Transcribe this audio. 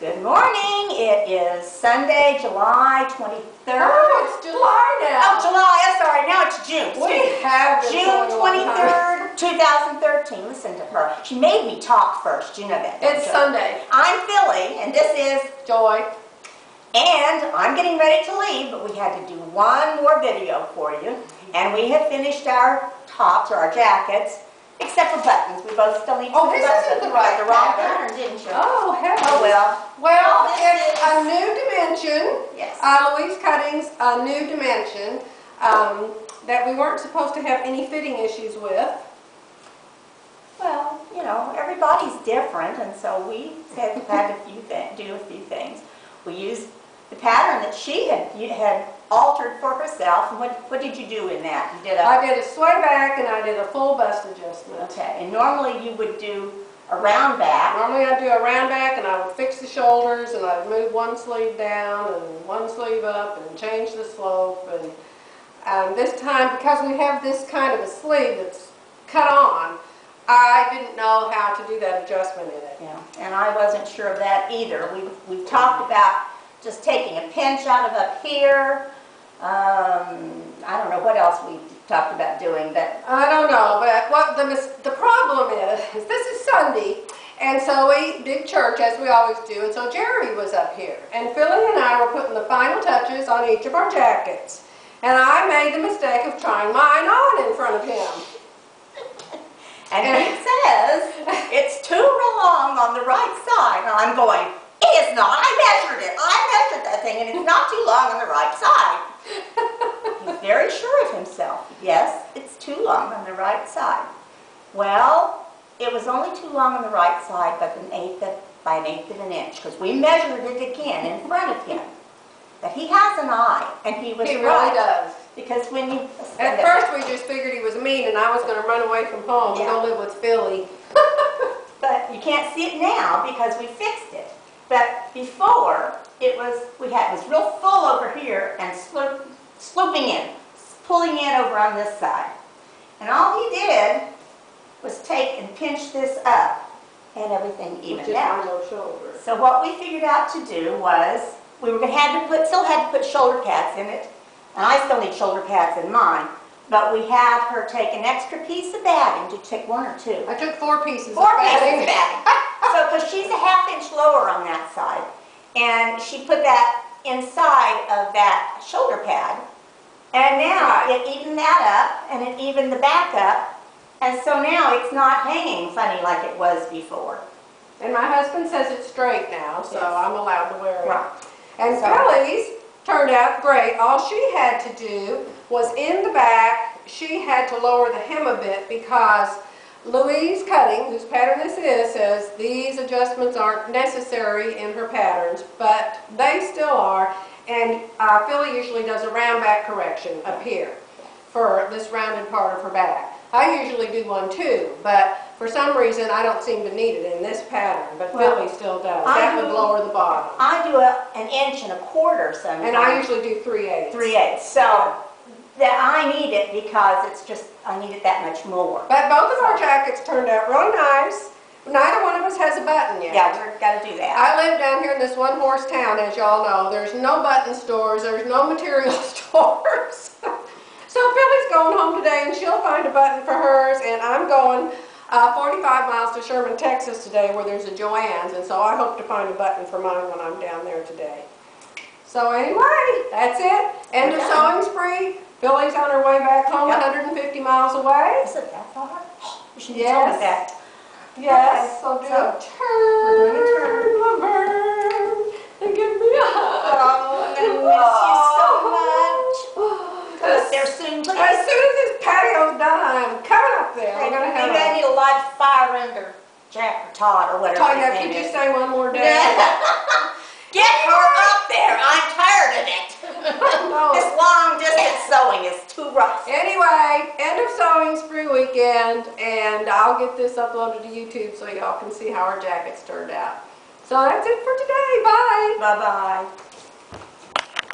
Good morning. It is Sunday, July 23rd. Oh, it's July now. Oh, July. I'm sorry. Now it's June. We have been June 23rd, 2013. Listen to her. She made me talk first. You know that. It's Sunday. I'm Phylly, and this is Joy. And I'm getting ready to leave, but we had to do one more video for you. And we have finished our tops or our jackets, except for buttons. We both still need to Oh, put this buttons. isn't the Right, right the wrong pattern. pattern, didn't you? Oh, hell. Oh, well. Well, This it's is a new dimension. Yes. Louise Cutting's a new dimension that we weren't supposed to have any fitting issues with. Well, you know, everybody's different, and so we had to do a few things. We used the pattern that she had altered for herself. And what did you do in that? You did I did a sway back and I did a full bust adjustment. Okay, and normally you would do a round back. Normally I'd do a round back and I would fix the shoulders and I'd move one sleeve down and one sleeve up and change the slope. And this time, because we have this kind of a sleeve that's cut on, I didn't know how to do that adjustment in it. Yeah, and I wasn't sure of that either. We've talked about just taking a pinch out of up here. I don't know what else we talked about doing, but I don't know, but what the problem is this is Sunday, and so we did church as we always do, and so Jerry was up here, and Phylly and I were putting the final touches on each of our jackets, and I made the mistake of trying mine on in front of him. and he says it's too long on the right side, and I'm going, it is not. I measured it. I measured that thing, and it's not too long on the right side. He's very sure of himself. Yes, it's too long on the right side. Well, it was only too long on the right side by an eighth of an inch, because we measured it again in front of him. But he has an eye, and he was right. He really does. Because when you... At first we just figured he was mean and I was going to run away from home and go live with Phylly. But you can't see it now because we fixed it. But before, it was real full over here and slooping in, pulling in over on this side. And all he did was take and pinch this up and everything evened out. So what we figured out to do was, we were going to still had to put shoulder pads in it. And I still need shoulder pads in mine. But we had her take an extra piece of batting. Did you take one or two? I took 4 pieces Four of batting. pieces of batting. So, because she's a ½ inch lower on that side. And she put that inside of that shoulder pad. And now it evened that up, and it evened the back up. And so now it's not hanging funny like it was before. And my husband says it's straight now, so I'm allowed to wear it. Right. And Phylly's turned out great. All she had to do was in the back, she had to lower the hem a bit because Louise Cutting, whose pattern this is, says these adjustments aren't necessary in her patterns, but they still are. And Phylly usually does a round back correction up here for this rounded part of her back. I usually do one too, but for some reason I don't seem to need it in this pattern, but Phylly still does. That would lower the bottom. I do an inch and a quarter sometimes. And I usually do 3/8. 3/8. So that I need it because it's just, I need it that much more. But both of our jackets turned out really nice. Neither one of us has a button yet. Yeah, we've got to do that. I live down here in this one-horse town, as y'all know. There's no button stores. There's no material stores. So Phylly's going home today, and she'll find a button for hers, and I'm going 45 miles to Sherman, Texas today, where there's a Joann's, and so I hope to find a button for mine when I'm down there today. So anyway, that's it. End of sewing spree. Phylly's on her way back home, 150 miles away. Is it that far? You should Yes. tell me that. Yes, so do a turn, Laverne, and give me a hug. Oh, I'm going to miss you so much. Come up there soon, please. As soon as this patio's done, I'm coming up there. I'm going to have maybe I need a light fire under Jack or Todd or whatever. Tonya, could you stay one more day? Get her up there. I'm tired of it. No. This long distance sewing is too rough. Anyway, end of sewing spree weekend, and I'll get this uploaded to YouTube so y'all can see how our jackets turned out. So that's it for today. Bye. Bye-bye.